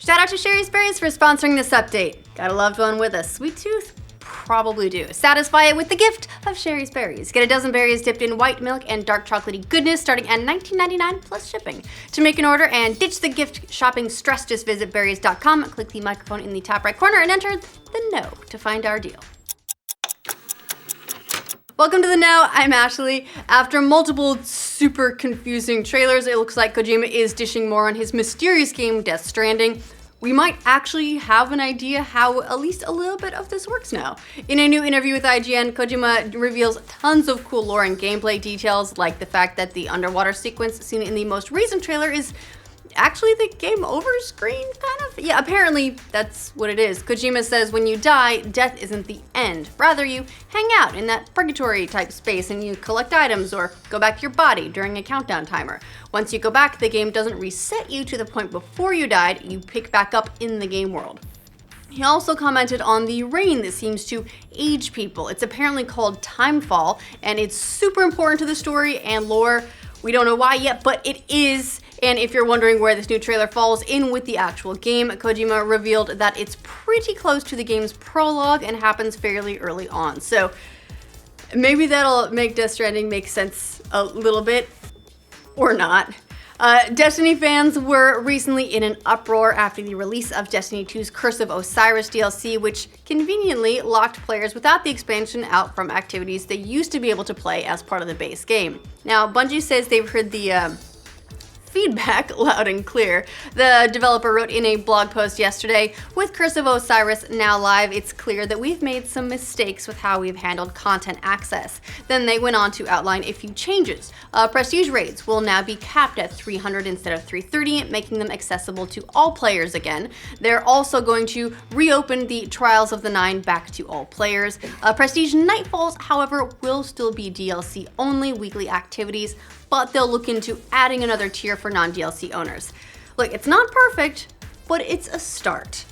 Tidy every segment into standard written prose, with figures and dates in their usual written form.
Shout out to Sherry's Berries for sponsoring this update. Got a loved one with a sweet tooth? Probably do. Satisfy it with the gift of Sherry's Berries. Get a dozen berries dipped in white milk and dark chocolatey goodness starting at $19.99 plus shipping. To make an order and ditch the gift shopping stress, just visit berries.com, click the microphone in the top right corner, and enter the no to find our deal. Welcome to The Know, I'm Ashley. After multiple super confusing trailers, it looks like Kojima is dishing more on his mysterious game, Death Stranding. We might actually have an idea how at least a little bit of this works now. In a new interview with IGN, Kojima reveals tons of cool lore and gameplay details, like the fact that the underwater sequence seen in the most recent trailer is actually the game over screen, kind of? Yeah, apparently that's what it is. Kojima says when you die, death isn't the end. Rather, you hang out in that purgatory type space and you collect items or go back to your body during a countdown timer. Once you go back, the game doesn't reset you to the point before you died, you pick back up in the game world. He also commented on the rain that seems to age people. It's apparently called Timefall, and it's super important to the story and lore. We don't know why yet, but it is. And if you're wondering where this new trailer falls in with the actual game, Kojima revealed that it's pretty close to the game's prologue and happens fairly early on. So maybe that'll make Death Stranding make sense a little bit, or not. Destiny fans were recently in an uproar after the release of Destiny 2's Curse of Osiris DLC, which conveniently locked players without the expansion out from activities they used to be able to play as part of the base game. Now, Bungie says they've heard the feedback loud and clear. The developer wrote in a blog post yesterday, with Curse of Osiris now live, it's clear that we've made some mistakes with how we've handled content access. Then they went on to outline a few changes. Prestige raids will now be capped at 300 instead of 330, making them accessible to all players again. They're also going to reopen the Trials of the Nine back to all players. Prestige Nightfalls, however, will still be DLC only weekly activities, but they'll look into adding another tier for non-DLC owners. Look, it's not perfect, but it's a start.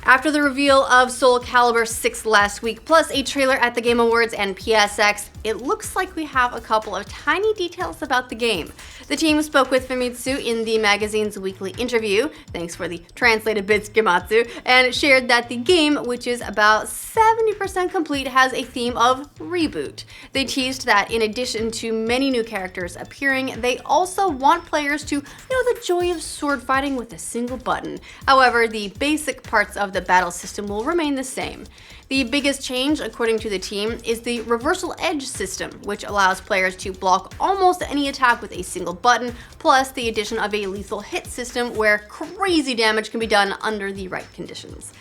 After the reveal of Soul Calibur 6 last week, plus a trailer at the Game Awards and PSX, it looks like we have a couple of tiny details about the game. The team spoke with Famitsu in the magazine's weekly interview, thanks for the translated bits, Gematsu, and shared that the game, which is about 70% complete, has a theme of reboot. They teased that in addition to many new characters appearing, they also want players to know the joy of sword fighting with a single button. However, the basic parts of the battle system will remain the same. The biggest change, according to the team, is the reversal edge system, which allows players to block almost any attack with a single button, plus the addition of a lethal hit system where crazy damage can be done under the right conditions.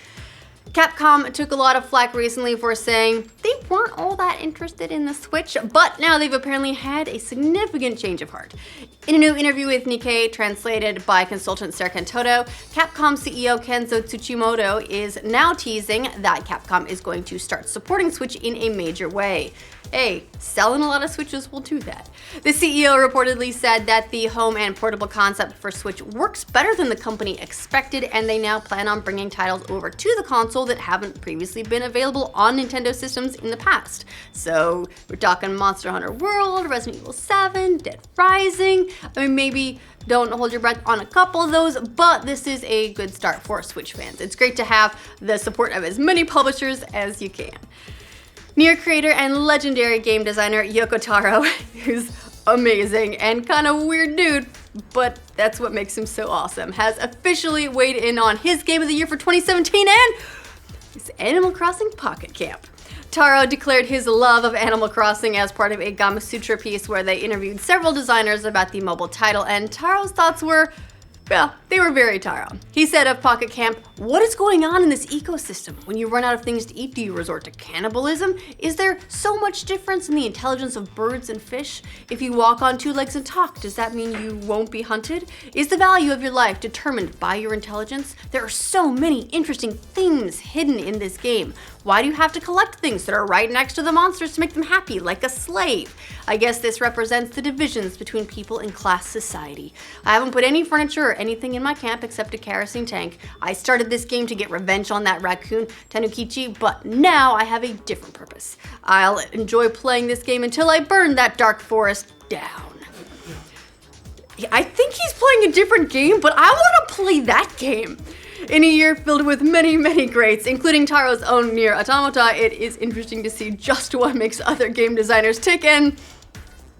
Capcom took a lot of flack recently for saying they weren't all that interested in the Switch, but now they've apparently had a significant change of heart. In a new interview with Nikkei, translated by consultant Serkan Toto, Capcom CEO Kenzo Tsuchimoto is now teasing that Capcom is going to start supporting Switch in a major way. Hey, selling a lot of Switches will do that. The CEO reportedly said that the home and portable concept for Switch works better than the company expected, and they now plan on bringing titles over to the console that haven't previously been available on Nintendo systems in the past. So we're talking Monster Hunter World, Resident Evil 7, Dead Rising. I mean, maybe don't hold your breath on a couple of those, but this is a good start for Switch fans. It's great to have the support of as many publishers as you can. Nier creator and legendary game designer Yoko Taro, who's amazing and kind of weird dude, but that's what makes him so awesome, has officially weighed in on his game of the year for 2017 and it's Animal Crossing Pocket Camp. Taro declared his love of Animal Crossing as part of a Gamasutra piece where they interviewed several designers about the mobile title, and Taro's thoughts were, well, they were very Taro. He said of Pocket Camp, "What is going on in this ecosystem? When you run out of things to eat, do you resort to cannibalism? Is there so much difference in the intelligence of birds and fish? If you walk on two legs and talk, does that mean you won't be hunted? Is the value of your life determined by your intelligence? There are so many interesting themes hidden in this game. Why do you have to collect things that are right next to the monsters to make them happy, like a slave? I guess this represents the divisions between people in class society. I haven't put any furniture or anything in my camp except a kerosene tank. I started this game to get revenge on that raccoon, Tanukichi, but now I have a different purpose. I'll enjoy playing this game until I burn that dark forest down." I think he's playing a different game, but I want to play that game. In a year filled with many, many greats, including Taro's own Nier Automata, it is interesting to see just what makes other game designers tick, and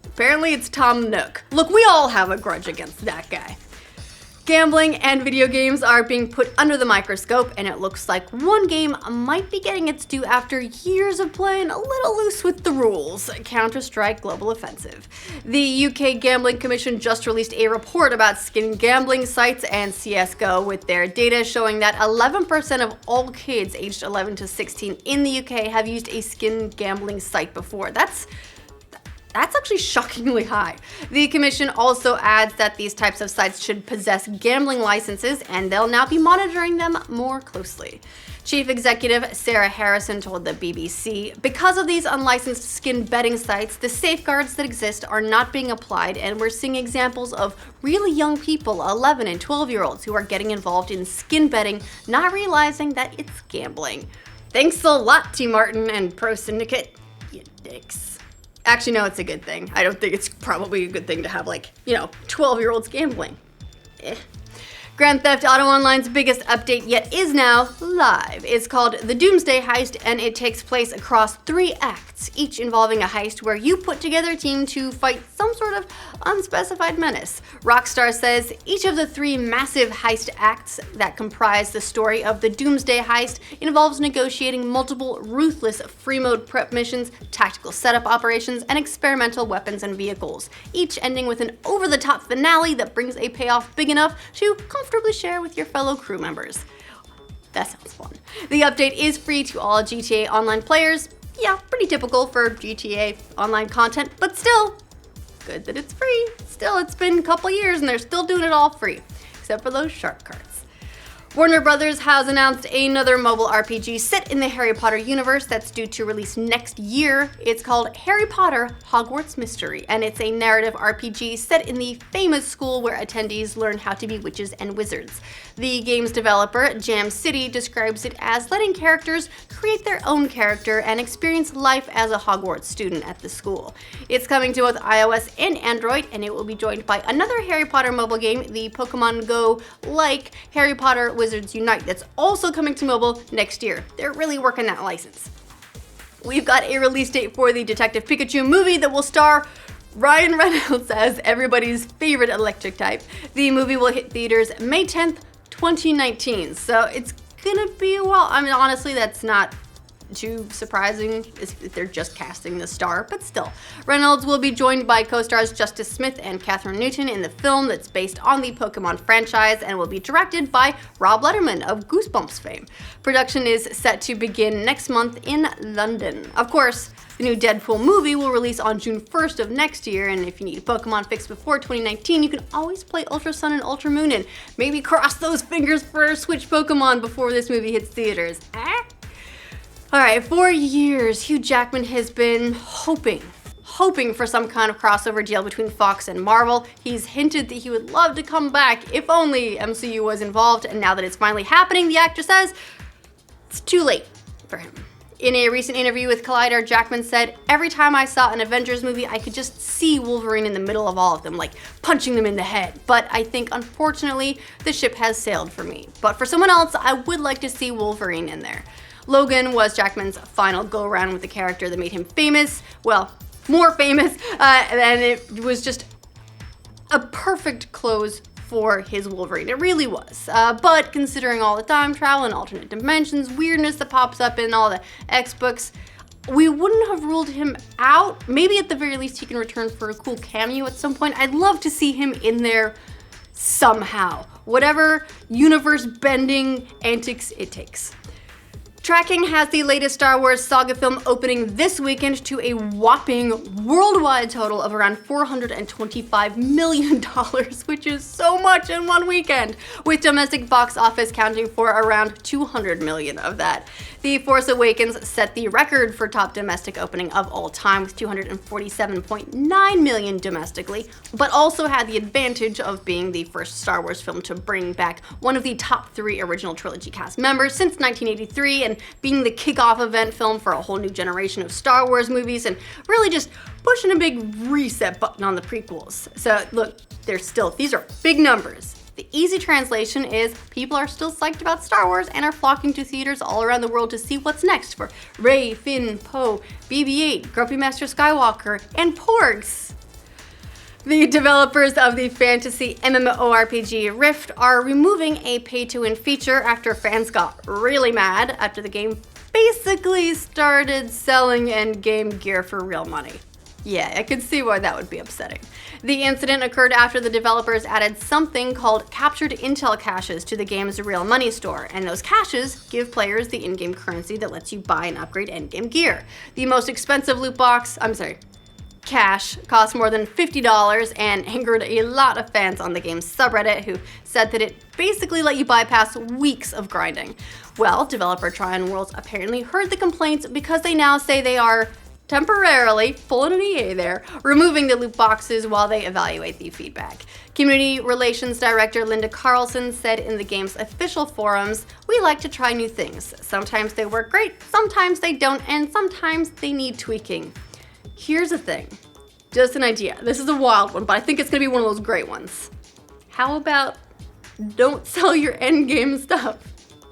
apparently it's Tom Nook. Look, we all have a grudge against that guy. Gambling and video games are being put under the microscope, and it looks like one game might be getting its due after years of playing a little loose with the rules: Counter-Strike Global Offensive. The UK Gambling Commission just released a report about skin gambling sites and CSGO, with their data showing that 11% of all kids aged 11 to 16 in the UK have used a skin gambling site before. That's actually shockingly high. The commission also adds that these types of sites should possess gambling licenses, and they'll now be monitoring them more closely. Chief Executive Sarah Harrison told the BBC, "Because of these unlicensed skin betting sites, the safeguards that exist are not being applied, and we're seeing examples of really young people, 11 and 12-year-olds, who are getting involved in skin betting, not realizing that it's gambling." Thanks a lot, T. Martin and Pro Syndicate, you dicks. Actually, no, it's a good thing. I don't think it's probably a good thing to have, 12-year-olds gambling. Grand Theft Auto Online's biggest update yet is now live. It's called The Doomsday Heist, and it takes place across 3 acts, each involving a heist where you put together a team to fight some sort of unspecified menace. Rockstar says each of the 3 massive heist acts that comprise the story of the Doomsday Heist involves negotiating multiple ruthless free mode prep missions, tactical setup operations, and experimental weapons and vehicles, each ending with an over-the-top finale that brings a payoff big enough to comfortably share with your fellow crew members. That sounds fun. The update is free to all GTA Online players. Yeah, pretty typical for GTA Online content, but still, good that it's free. Still, it's been a couple years and they're still doing it all free, except for those shark cards. Warner Brothers has announced another mobile RPG set in the Harry Potter universe that's due to release next year. It's called Harry Potter Hogwarts Mystery, and it's a narrative RPG set in the famous school where attendees learn how to be witches and wizards. The game's developer, Jam City, describes it as letting characters create their own character and experience life as a Hogwarts student at the school. It's coming to both iOS and Android, and it will be joined by another Harry Potter mobile game, the Pokemon Go-like Harry Potter Wizards Unite, that's also coming to mobile next year. They're really working that license. We've got a release date for the Detective Pikachu movie that will star Ryan Reynolds as everybody's favorite electric type. The movie will hit theaters May 10th, 2019, so it's gonna be a while. I mean, honestly, that's not too surprising if they're just casting the star, but still. Reynolds will be joined by co-stars Justice Smith and Catherine Newton in the film that's based on the Pokemon franchise and will be directed by Rob Letterman of Goosebumps fame. Production is set to begin next month in London. Of course, the new Deadpool movie will release on June 1st of next year, and if you need a Pokemon fix before 2019, you can always play Ultra Sun and Ultra Moon and maybe cross those fingers for Switch Pokemon before this movie hits theaters. Alright, for years, Hugh Jackman has been hoping for some kind of crossover deal between Fox and Marvel. He's hinted that he would love to come back if only MCU was involved, and now that it's finally happening, the actor says it's too late for him. In a recent interview with Collider, Jackman said, "Every time I saw an Avengers movie, I could just see Wolverine in the middle of all of them, like punching them in the head. But I think, unfortunately, the ship has sailed for me. But for someone else, I would like to see Wolverine in there." Logan was Jackman's final go-around with the character that made him famous. Well, more famous, and it was just a perfect close for his Wolverine. It really was. But considering all the time travel and alternate dimensions, weirdness that pops up in all the X-books, we wouldn't have ruled him out. Maybe at the very least he can return for a cool cameo at some point. I'd love to see him in there somehow. Whatever universe-bending antics it takes. Tracking has the latest Star Wars saga film opening this weekend to a whopping worldwide total of around $425 million, which is so much in one weekend, with domestic box office counting for around $200 million of that. The Force Awakens set the record for top domestic opening of all time with $247.9 million domestically, but also had the advantage of being the first Star Wars film to bring back one of the top 3 original trilogy cast members since 1983, and being the kickoff event film for a whole new generation of Star Wars movies, and really just pushing a big reset button on the prequels. So look, these are big numbers. The easy translation is people are still psyched about Star Wars and are flocking to theaters all around the world to see what's next for Rey, Finn, Poe, BB-8, Grumpy Master Skywalker, and Porgs. The developers of the fantasy MMORPG Rift are removing a pay-to-win feature after fans got really mad after the game basically started selling endgame gear for real money. Yeah, I could see why that would be upsetting. The incident occurred after the developers added something called captured intel caches to the game's real money store, and those caches give players the in-game currency that lets you buy and upgrade endgame gear. The most expensive cache cost more than $50 and angered a lot of fans on the game's subreddit who said that it basically let you bypass weeks of grinding. Well, developer Tryon Worlds apparently heard the complaints because they now say they are temporarily, pulling an EA there, removing the loot boxes while they evaluate the feedback. Community Relations Director Linda Carlson said in the game's official forums, "We like to try new things. Sometimes they work great, sometimes they don't, and sometimes they need tweaking." Here's the thing, just an idea. This is a wild one, but I think it's gonna be one of those great ones. How about don't sell your endgame stuff?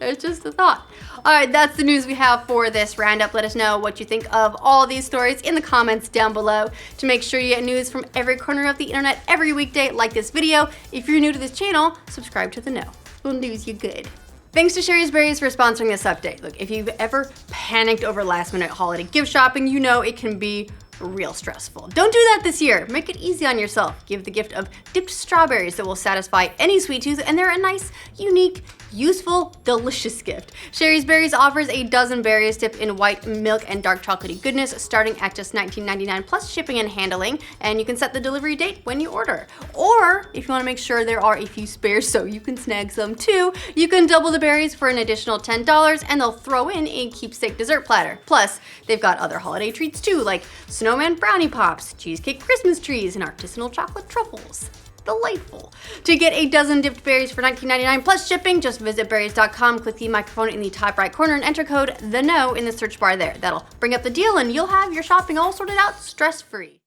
It's just a thought. All right, that's the news we have for this roundup. Let us know what you think of all these stories in the comments down below. To make sure you get news from every corner of the internet every weekday, like this video. If you're new to this channel, subscribe to the Know. We'll news you good. Thanks to Sherry's Berries for sponsoring this update. Look, if you've ever panicked over last-minute holiday gift shopping, you know it can be real stressful. Don't do that this year. Make it easy on yourself. Give the gift of dipped strawberries that will satisfy any sweet tooth, and they're a nice, unique, useful, delicious gift. Sherry's Berries offers a dozen berries dipped in white milk and dark chocolatey goodness, starting at just $19.99 plus shipping and handling, and you can set the delivery date when you order. Or, if you want to make sure there are a few spares so you can snag some too, you can double the berries for an additional $10, and they'll throw in a keepsake dessert platter. Plus, they've got other holiday treats too, like snowman brownie pops, cheesecake Christmas trees, and artisanal chocolate truffles. Delightful. To get a dozen dipped berries for $19.99 plus shipping, just visit berries.com, click the microphone in the top right corner, and enter code THEKNOW in the search bar there. That'll bring up the deal, and you'll have your shopping all sorted out stress-free.